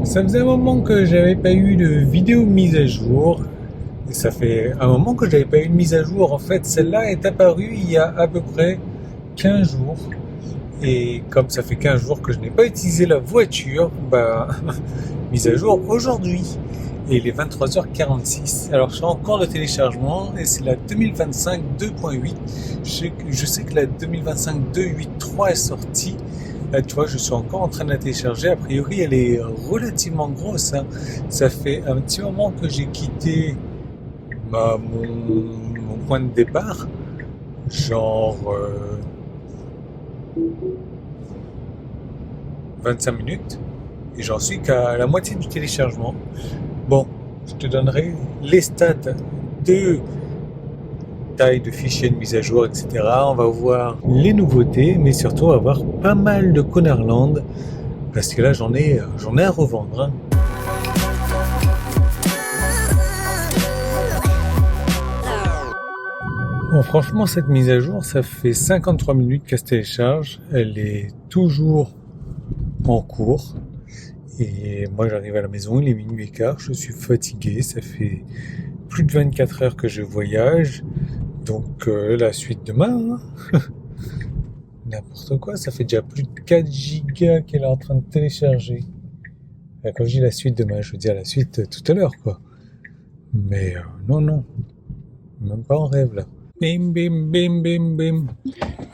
Ça faisait un moment que j'avais pas eu de vidéo mise à jour. Et ça fait un moment que j'avais pas eu de mise à jour. En fait, celle-là est apparue il y a à peu près 15 jours. Et comme ça fait 15 jours que je n'ai pas utilisé la voiture, bah, mise à jour aujourd'hui. Et il est 23h46. Alors, je suis en cours de téléchargement et c'est la 2025 2.8. Je sais que la 2025 2.8.3 est sortie. Là, tu vois, je suis encore en train de la télécharger. A priori, elle est relativement grosse, hein. Ça fait un petit moment que j'ai quitté mon point de départ. Genre 25 minutes. Et j'en suis qu'à la moitié du téléchargement. Bon, je te donnerai les stats de taille de fichiers de mise à jour, etc. On va voir les nouveautés, mais surtout on va voir pas mal de Connerland, parce que là j'en ai à revendre, hein. Bon, franchement, cette mise à jour, ça fait 53 minutes qu'elle se télécharge. Elle est toujours en cours. Et moi, j'arrive à la maison, il est minuit et quart, je suis fatigué. Ça fait plus de 24 heures que je voyage. Donc, la suite demain, hein. N'importe quoi, ça fait déjà plus de 4 gigas qu'elle est en train de télécharger. Quand je dis la suite demain, je veux dire la suite tout à l'heure, quoi. Mais non, non, même pas en rêve, là. Bim, bim, bim, bim, bim.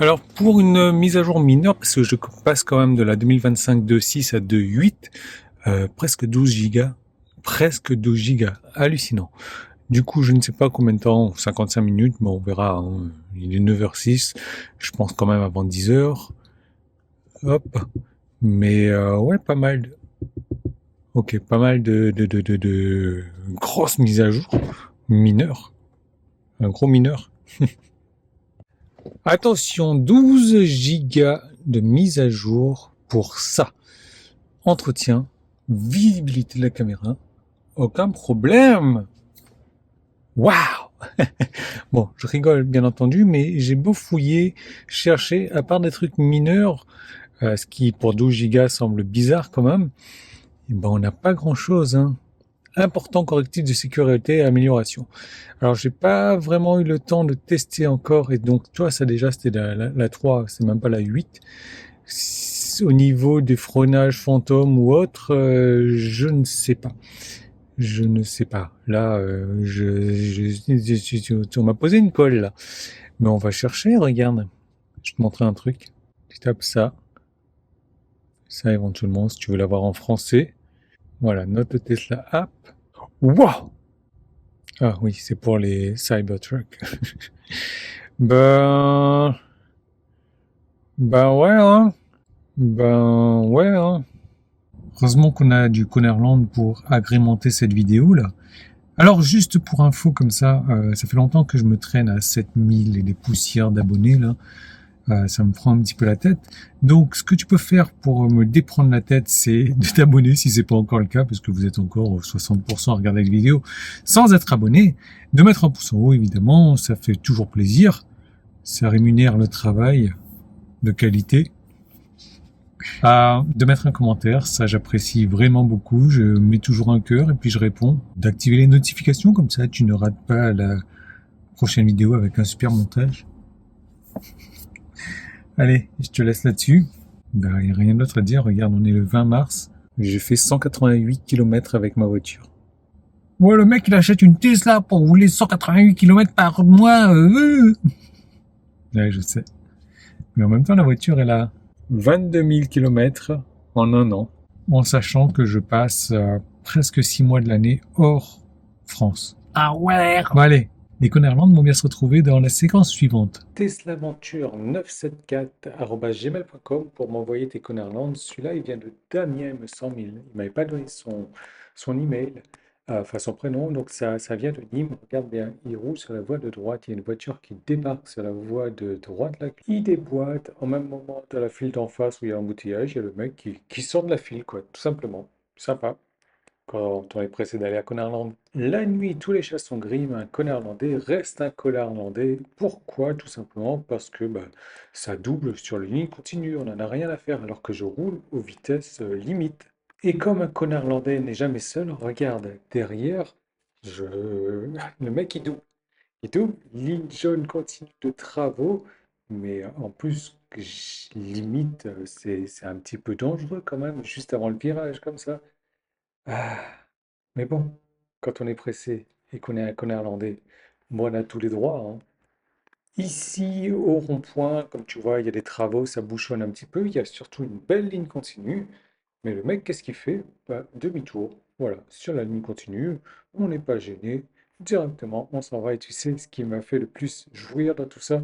Alors, pour une mise à jour mineure, parce que je passe quand même de la 2025 2.6 à 2.8, presque 12 gigas. Presque 12 gigas. Hallucinant. Du coup, je ne sais pas combien de temps, 55 minutes, mais on verra, hein. Il est 9h06. Je pense quand même avant 10h. Hop. Mais ouais, pas mal. Ok, pas mal de grosses mises à jour. Mineures. Un gros mineur. Attention, 12 gigas de mise à jour pour ça. Entretien, visibilité de la caméra, aucun problème. Waouh! Bon, je rigole bien entendu, mais j'ai beau fouiller, chercher, à part des trucs mineurs, ce qui pour 12 gigas semble bizarre quand même, et ben on n'a pas grand chose, hein. Important correctif de sécurité et amélioration. Alors j'ai pas vraiment eu le temps de tester encore, et donc tu vois, ça déjà c'était la 3, c'est même pas la 8. Au niveau des freinages fantômes ou autres, je ne sais pas. Je ne sais pas. Là, on m'a posé une colle là. Mais on va chercher, regarde. Je te montrer un truc. Tu tapes ça. Ça éventuellement, si tu veux l'avoir en français. Voilà, note Tesla app. Waouh! Ah oui, c'est pour les Cybertruck. Ben... Ben ouais, hein. Ben ouais, hein. Heureusement qu'on a du Connerland pour agrémenter cette vidéo là. Alors juste pour info comme ça fait longtemps que je me traîne à 7000 et des poussières d'abonnés là. Ça me prend un petit peu la tête. Donc ce que tu peux faire pour me déprendre la tête, c'est de t'abonner si c'est pas encore le cas, parce que vous êtes encore 60% à regarder la vidéo sans être abonné. De mettre un pouce en haut évidemment, ça fait toujours plaisir. Ça rémunère le travail de qualité. De mettre un commentaire, ça j'apprécie vraiment beaucoup. Je mets toujours un cœur et puis je réponds. D'activer les notifications, comme ça tu ne rates pas la prochaine vidéo avec un super montage. Allez, je te laisse là-dessus. Ben, il n'y a rien d'autre à dire. Regarde, on est le 20 mars. J'ai fait 188 km avec ma voiture. Ouais, le mec il achète une Tesla pour rouler 188 km par mois. Ouais, je sais. Mais en même temps, la voiture elle a 22 000 km en un an, en sachant que je passe presque 6 mois de l'année hors France. Ah ouais! Bon allez, les Connerland vont bien se retrouver dans la séquence suivante. teslaventure974@gmail.com pour m'envoyer tes Connerland. Celui-là, il vient de Damien, me semble. Il m'avait pas donné son email, enfin son prénom, donc ça vient de Nîmes. Regarde bien, il roule sur la voie de droite. Il y a une voiture qui débarque sur la voie de droite. Là. Il déboîte. En même moment, dans la file d'en face où il y a l'embouteillage, il y a le mec qui sort de la file, quoi, tout simplement. Sympa. Quand on est pressé d'aller à Connerland. La nuit, tous les chats sont gris, mais un Connerlandais reste un Connerlandais. Pourquoi? Tout simplement parce que ça double sur les lignes continues. On n'en a rien à faire alors que je roule aux vitesses limites. Et comme un connard landais n'est jamais seul, regarde derrière, je... le mec il double, ligne jaune continue de travaux, mais en plus, limite, c'est un petit peu dangereux quand même, juste avant le virage comme ça. Ah, mais bon, quand on est pressé et qu'on est un connard landais, bon, on a tous les droits, hein. Ici, au rond-point, comme tu vois, il y a des travaux, ça bouchonne un petit peu. Il y a surtout une belle ligne continue. Mais le mec, qu'est-ce qu'il fait? Bah, demi-tour. Voilà, sur la ligne continue, on n'est pas gêné. Directement, on s'en va. Et tu sais, ce qui m'a fait le plus jouir dans tout ça,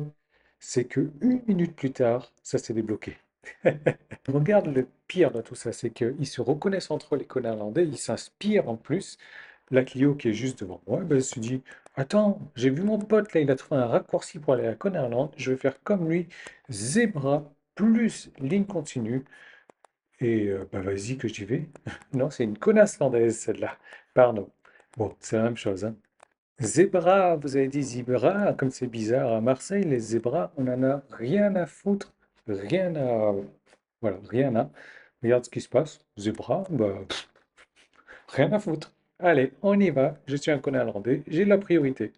c'est que 1 minute plus tard, ça s'est débloqué. Regarde le pire dans tout ça, c'est qu'ils se reconnaissent entre eux, les connards landais, ils s'inspirent en plus. La Clio qui est juste devant moi, ben, elle se dit, attends, j'ai vu mon pote là, il a trouvé un raccourci pour aller à Connerland, je vais faire comme lui, zébra plus ligne continue, et bah vas-y que j'y vais. Non, c'est une connasse landaise celle-là, pardon. Bon, c'est la même chose, hein. Zébra, vous avez dit zébra, comme c'est bizarre, à Marseille, les zébras, on en a rien à foutre, rien à... Voilà, rien à... Regarde ce qui se passe, zébra, bah, rien à foutre. Allez, on y va. Je suis un connard landais, j'ai la priorité.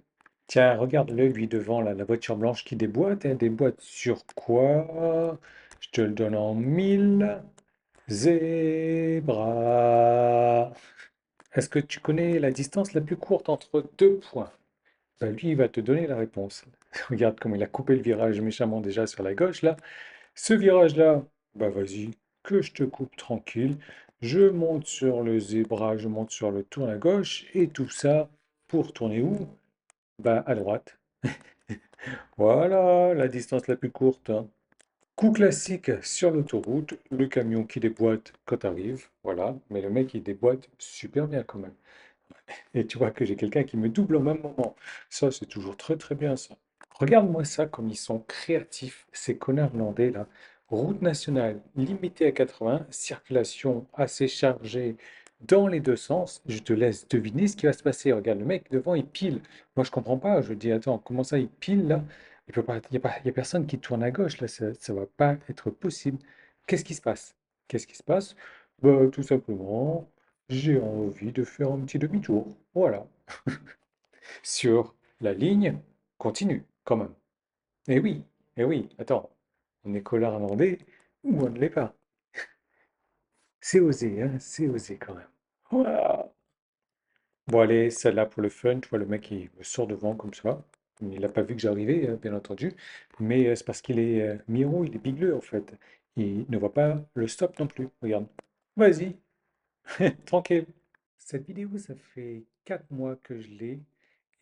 Tiens, regarde-le, lui, devant, là, la voiture blanche qui déboîte. Elle déboîte sur quoi? Je te le donne en mille. Zébra. Est-ce que tu connais la distance la plus courte entre deux points? Ben, lui, il va te donner la réponse. Regarde comme il a coupé le virage méchamment déjà sur la gauche, là. Ce virage-là, bah vas-y, que je te coupe tranquille. Je monte sur le zébra, je monte sur le tour à gauche, et tout ça pour tourner où? Bah à droite. Voilà la distance la plus courte, hein. Coup classique sur l'autoroute, le camion qui déboîte quand arrive, voilà, mais le mec il déboîte super bien quand même. Et tu vois que j'ai quelqu'un qui me double au même moment. Ça, c'est toujours très très bien ça. Regarde-moi ça, comme ils sont créatifs, ces connards landais là. Route nationale limitée à 80, circulation assez chargée dans les deux sens. Je te laisse deviner ce qui va se passer. Regarde, le mec devant, il pile. Moi, je comprends pas. Je dis, attends, comment ça, il pile là? Il peut pas, il y a pas, il y a personne qui tourne à gauche là. Ça va pas être possible. Qu'est-ce qui se passe? Qu'est-ce qui se passe? Bah, tout simplement, j'ai envie de faire un petit demi-tour. Voilà. Sur la ligne continue, quand même. Oui, eh oui, attends, on est collard irlandais ou on ne l'est pas. C'est osé, hein, c'est osé quand même. Ouah. Bon, allez, celle-là pour le fun, tu vois, le mec, il me sort devant comme ça. Il n'a pas vu que j'arrivais, bien entendu. Mais c'est parce qu'il est Miro, il est bigleux, en fait. Il ne voit pas le stop non plus. Regarde. Vas-y, tranquille. Cette vidéo, ça fait 4 mois que je l'ai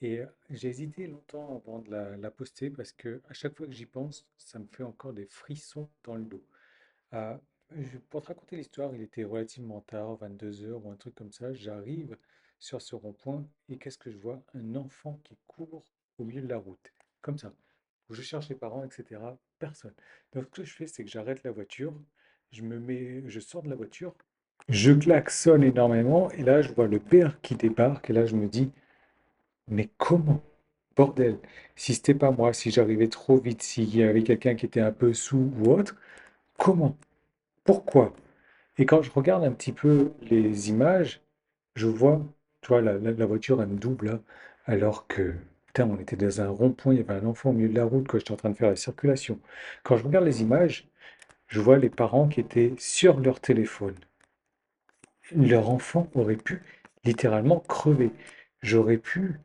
et j'ai hésité longtemps avant de la poster parce que à chaque fois que j'y pense, ça me fait encore des frissons dans le dos. Euh, pour te raconter l'histoire, il était relativement tard, 22 heures ou un truc comme ça. J'arrive sur ce rond-point et qu'est-ce que je vois? Un enfant qui court au milieu de la route, comme ça. Je cherche les parents, etc. Personne. Donc ce que je fais, c'est que j'arrête la voiture, je sors de la voiture, je klaxonne énormément et là je vois le père qui débarque et là je me dis, mais comment? Bordel, si c'était pas moi, si j'arrivais trop vite, s'il y avait quelqu'un qui était un peu sous ou autre, comment? Pourquoi? Et quand je regarde un petit peu les images, je vois, tu vois, la voiture, elle me double là, alors que, putain, on était dans un rond-point, il y avait un enfant au milieu de la route quand j'étais en train de faire la circulation. Quand je regarde les images, je vois les parents qui étaient sur leur téléphone. Leur enfant aurait pu littéralement crever. J'aurais pu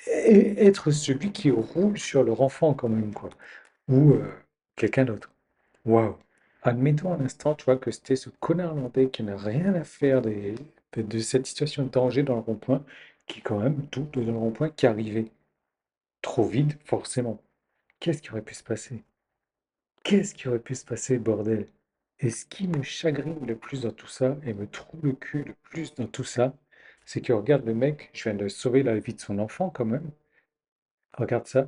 être celui qui roule sur leur enfant quand même, quoi. Ou quelqu'un d'autre. Waouh. Admettons un instant, tu vois, que c'était ce connard landais qui n'a rien à faire de cette situation de danger dans le rond-point, qui quand même, tout dans le rond-point, qui arrivait trop vite, forcément. Qu'est-ce qui aurait pu se passer? Qu'est-ce qui aurait pu se passer, bordel? Et ce qui me chagrine le plus dans tout ça, et me trouve le cul le plus dans tout ça, c'est que regarde le mec, je viens de sauver la vie de son enfant quand même. Regarde ça.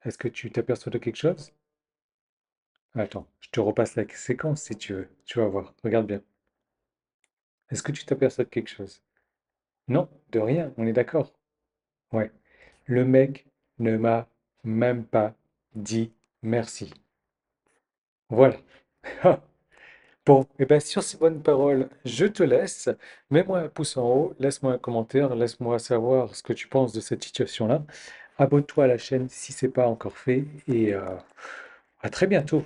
Est-ce que tu t'aperçois de quelque chose? Attends, je te repasse la séquence si tu veux. Tu vas voir. Regarde bien. Est-ce que tu t'aperçois de quelque chose? Non, de rien, on est d'accord. Ouais. Le mec ne m'a même pas dit merci. Voilà. Bon, et bien sur ces bonnes paroles, je te laisse. Mets-moi un pouce en haut, laisse-moi un commentaire, laisse-moi savoir ce que tu penses de cette situation-là. Abonne-toi à la chaîne si c'est pas encore fait et à très bientôt.